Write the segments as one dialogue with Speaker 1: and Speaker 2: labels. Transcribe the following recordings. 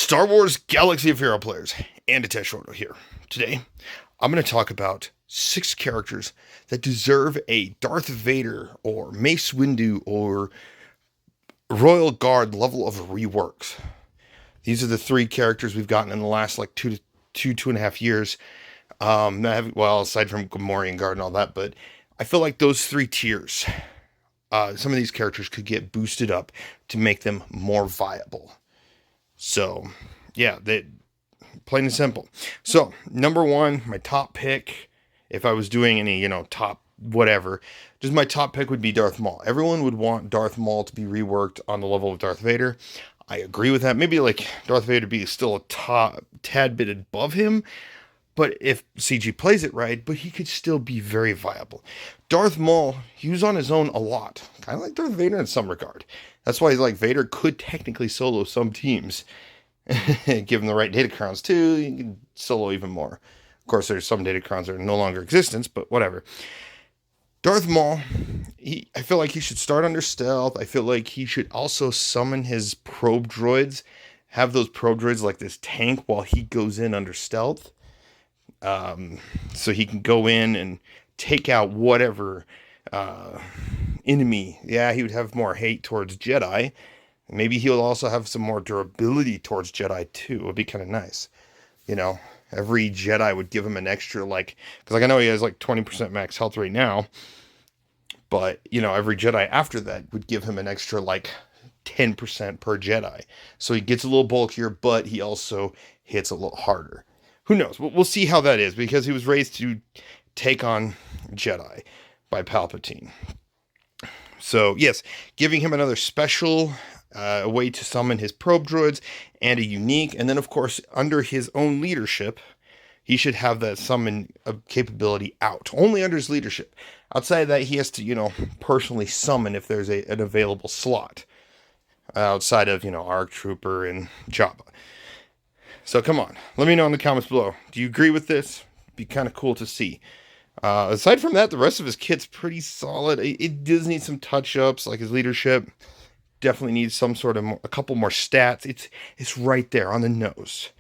Speaker 1: Star Wars Galaxy of Hero players, and Roto here. Today, I'm going to talk about 6 characters that deserve a Darth Vader or Mace Windu or Royal Guard level of reworks. These are the 3 characters we've gotten in the last like 2.5 years. Aside from Gamorrean Guard and all that, but I feel like those 3 tiers, some of these characters could get boosted up to make them more viable. So, yeah, plain and simple. So, number 1, my top pick, if I was doing any, top whatever, just my top pick would be Darth Maul. Everyone would want Darth Maul to be reworked on the level of Darth Vader. I agree with that. Maybe like Darth Vader be still a tad bit above him, but if CG plays it right, but he could still be very viable. Darth Maul, he was on his own a lot. Kind of like Darth Vader in some regard. That's why like Vader could technically solo some teams. Given the right data crowns too, you can solo even more. Of course, there's some data crowns that are no longer in existence, but whatever. Darth Maul, I feel like he should start under stealth. I feel like he should also summon his probe droids. Have those probe droids like this tank while he goes in under stealth. So he can go in and take out whatever enemy. Yeah, he would have more hate towards Jedi. Maybe he'll also have some more durability towards Jedi too. It would be kind of nice. Every Jedi would give him an extra, because I know he has like 20% max health right now. But, every Jedi after that would give him an extra 10% per Jedi. So he gets a little bulkier, but he also hits a little harder. Who knows? We'll see how that is, because he was raised to take on Jedi by Palpatine. So, yes, giving him another special a way to summon his probe droids and a unique. And then, of course, under his own leadership, he should have that summon capability out. Only under his leadership. Outside of that, he has to, personally summon if there's an available slot. Outside of, ARC Trooper and Jabba. So come on, let me know in the comments below. Do you agree with this? It'd be kind of cool to see. Aside from that, the rest of his kit's pretty solid. It does need some touch-ups, like his leadership. Definitely needs some sort of a couple more stats. It's right there on the nose.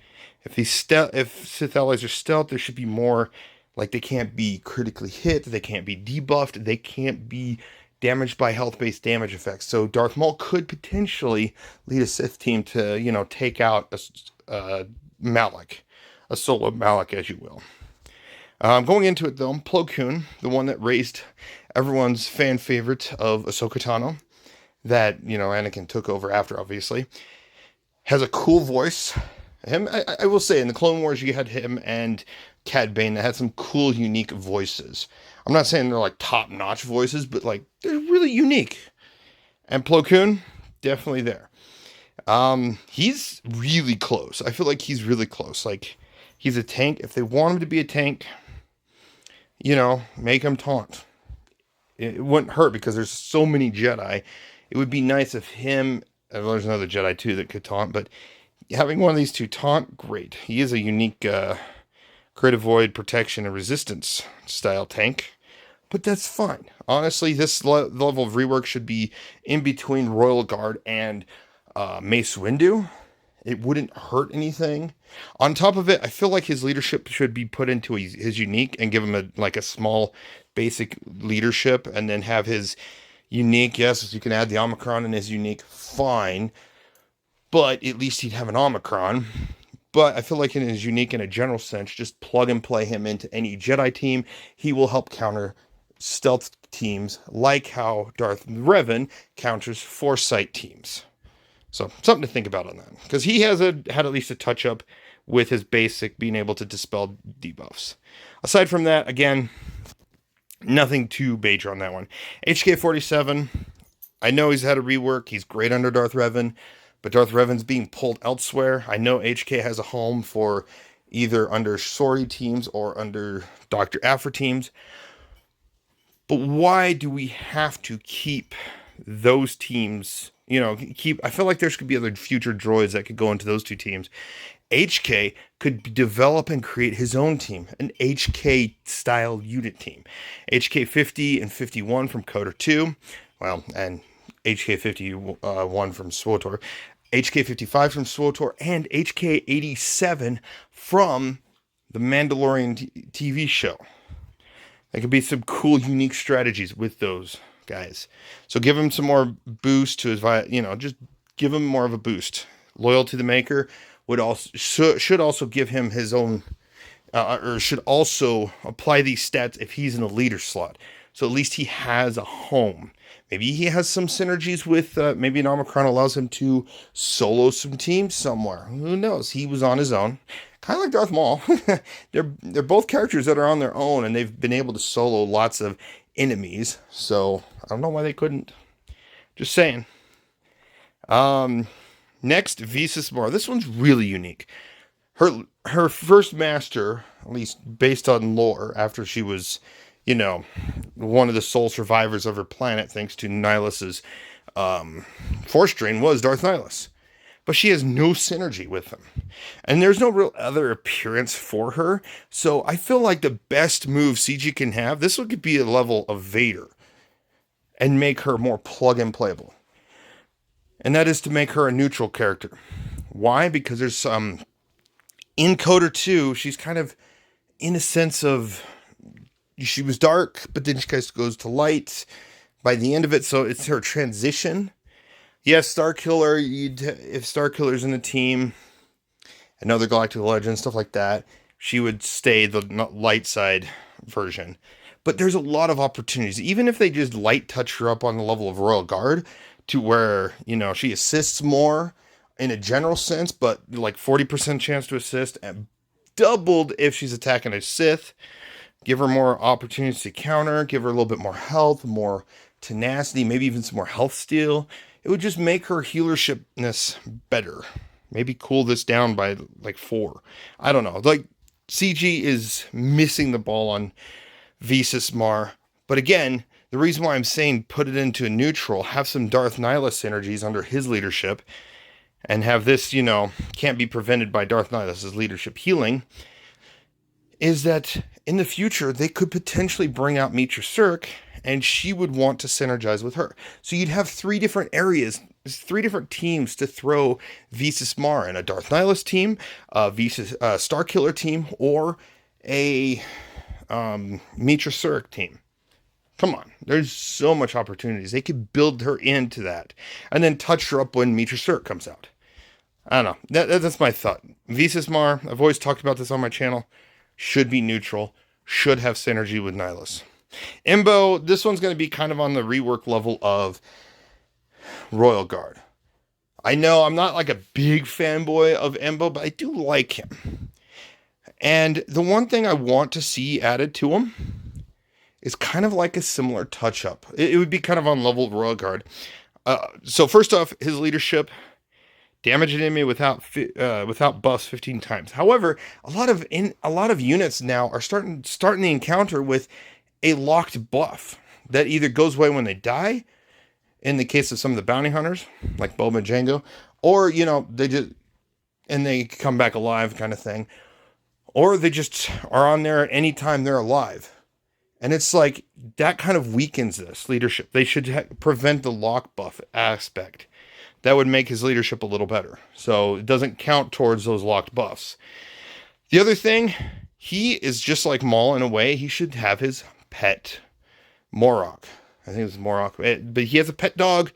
Speaker 1: If Sith allies are stealth, there should be more. Like, they can't be critically hit. They can't be debuffed. They can't be damaged by health-based damage effects. So Darth Maul could potentially lead a Sith team to, take out a Malak, a solo Malak, as you will. Going into it, though, Plo Koon, the one that raised everyone's fan favorite of Ahsoka Tano, that, Anakin took over after, obviously, has a cool voice. I will say, in the Clone Wars, you had him and Cad Bane that had some cool, unique voices. I'm not saying they're, top-notch voices, but, they're really unique. And Plo Koon, definitely there. He's really close. I feel like he's really close. He's a tank. If they want him to be a tank, make him taunt. It wouldn't hurt because there's so many Jedi. It would be nice if him, there's another Jedi too that could taunt, but having one of these 2 taunt, great. He is a unique Creative Void protection and resistance style tank, but that's fine. Honestly, this level of rework should be in between Royal Guard and Mace Windu. It wouldn't hurt anything. On top of it, I feel like his leadership should be put into his unique and give him a small basic leadership, and then have his unique. Yes, you can add the Omicron in his unique, fine, but at least he'd have an Omicron. But I feel like in his unique, in a general sense, just plug and play him into any Jedi team. He will help counter stealth teams, like how Darth Revan counters Foresight teams. So, something to think about on that. Because he had at least a touch-up with his basic being able to dispel debuffs. Aside from that, again, nothing too major on that one. HK-47, I know he's had a rework. He's great under Darth Revan. But Darth Revan's being pulled elsewhere. I know HK has a home for either under sortie teams or under Dr. Aphra teams. But why do we have to keep those teams? I feel like there could be other future droids that could go into those 2 teams. HK could develop and create his own team, an HK-style unit team. HK 50 and 51 from Coder 2, and HK 51 from SWGOH. HK-55 from SWGOH, and HK-87 from the Mandalorian TV show. There could be some cool, unique strategies with those guys. So give him some more boost to his, just give him more of a boost. Loyal to the Maker would also should also give him his own, or should also apply these stats if he's in a leader slot. So at least he has a home. Maybe he has some synergies with, maybe an Omicron allows him to solo some teams somewhere. Who knows? He was on his own. Kind of like Darth Maul. They're both characters that are on their own, and they've been able to solo lots of enemies. So I don't know why they couldn't. Just saying. Next, Visas Mar. This one's really unique. Her first master, at least based on lore, after she was, one of the sole survivors of her planet, thanks to Nihilus's force drain, was Darth Nihilus. But she has no synergy with him. And there's no real other appearance for her. So I feel like the best move CG can have, this could be a level of Vader. And make her more plug and playable. And that is to make her a neutral character. Why? Because there's in Coder 2, she's kind of in a sense of, she was dark, but then she kind of goes to light by the end of it. So it's her transition. Yes, Starkiller, if Starkiller's in a team, another Galactic Legend, stuff like that, she would stay the light side version. But there's a lot of opportunities. Even if they just light touch her up on the level of Royal Guard to where, she assists more in a general sense, but like 40% chance to assist, and doubled if she's attacking a Sith. Give her more opportunities to counter, give her a little bit more health, more tenacity, maybe even some more health steal. It would just make her healershipness better. Maybe cool this down by like 4. I don't know. Like, CG is missing the ball on Visas Mar. But again, the reason why I'm saying put it into a neutral, have some Darth Nihilus synergies under his leadership, and have this, can't be prevented by Darth Nihilus' leadership healing, is that in the future, they could potentially bring out Mitra Cirque, and she would want to synergize with her. So you'd have 3 different areas, 3 different teams to throw Visas Mar in: a Darth Nihilus team, a Starkiller team, or a Mitra Cirque team. Come on, there's so much opportunities. They could build her into that, and then touch her up when Mitra Cirque comes out. I don't know. That's my thought. Visas Mar, I've always talked about this on my channel, should be neutral, should have synergy with Nihilus. Embo, this one's going to be kind of on the rework level of Royal Guard. I know I'm not like a big fanboy of Embo, but I do like him. And the one thing I want to see added to him is kind of like a similar touch-up. It would be kind of on level of Royal Guard. So first off, his leadership, damage an enemy without buffs 15 times. However, a lot of units now are starting the encounter with a locked buff that either goes away when they die, in the case of some of the bounty hunters, like Boba and Django, or, they come back alive kind of thing. Or they just are on there anytime they're alive. And it's like, that kind of weakens this leadership. They should prevent the lock buff aspect. That would make his leadership a little better. So it doesn't count towards those locked buffs. The other thing, he is just like Maul in a way. He should have his pet Morok. I think it's Morok. But he has a pet dog.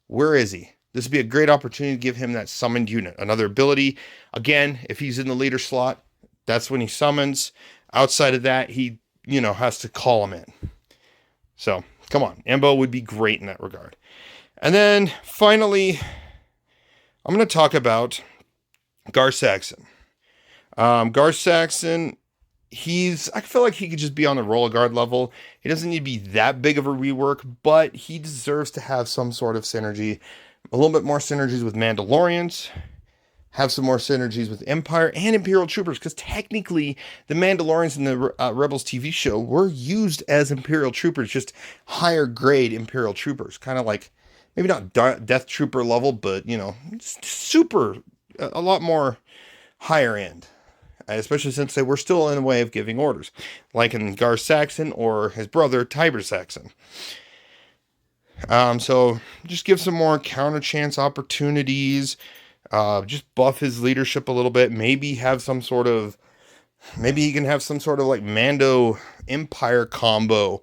Speaker 1: Where is he? This would be a great opportunity to give him that summoned unit. Another ability. Again, if he's in the leader slot, that's when he summons. Outside of that, he, has to call him in. So, come on. Embo would be great in that regard. And then, finally, I'm going to talk about Gar Saxon. Gar Saxon, I feel like he could just be on the Royal Guard level. He doesn't need to be that big of a rework, but he deserves to have some sort of synergy. A little bit more synergies with Mandalorians. Have some more synergies with Empire and Imperial Troopers, because technically the Mandalorians in the Rebels TV show were used as Imperial Troopers, just higher grade Imperial Troopers. Kind of like, maybe not Death Trooper level, but, super, a lot more higher end. Especially since they were still in the way of giving orders. Like in Gar Saxon or his brother, Tiber Saxon. So just give some more counter chance opportunities. Just buff his leadership a little bit. Maybe have some sort of, maybe he can have some sort of like Mando Empire combo,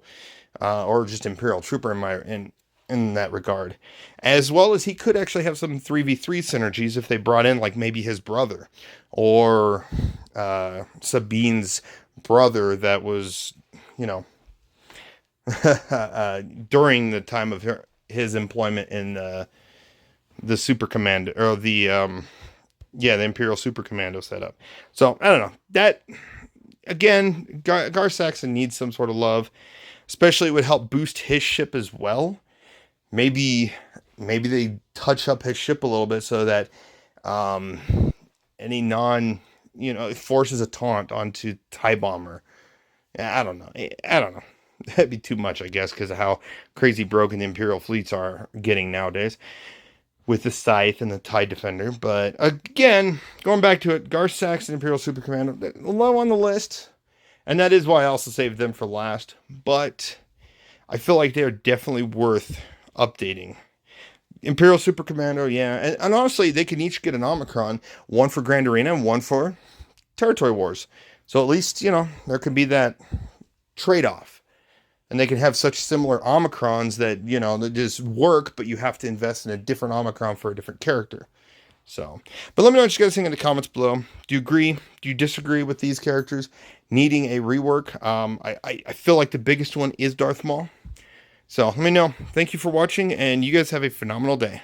Speaker 1: or just Imperial Trooper in that regard. As well as he could actually have some 3v3 synergies if they brought in like maybe his brother or Sabine's brother that was, you know, during the time of his employment in the Super Commando, or the Imperial Super Commando setup. So I don't know, that again, Gar Saxon needs some sort of love, especially it would help boost his ship as well. Maybe they touch up his ship a little bit so that any it forces a taunt onto TIE Bomber. I don't know. That'd be too much, I guess, because of how crazy broken the Imperial fleets are getting nowadays with the Scythe and the TIE Defender. But again, going back to it, Gar Saxon Imperial Super Commando, low on the list. And that is why I also saved them for last. But I feel like they're definitely worth updating. Imperial Super Commando, yeah. And honestly, they can each get an Omicron. One for Grand Arena and one for Territory Wars. So at least, there could be that trade-off. And they can have such similar Omicrons that, that just work, but you have to invest in a different Omicron for a different character. So, but let me know what you guys think in the comments below. Do you agree? Do you disagree with these characters needing a rework? I feel like the biggest one is Darth Maul. So let me know. Thank you for watching, and you guys have a phenomenal day.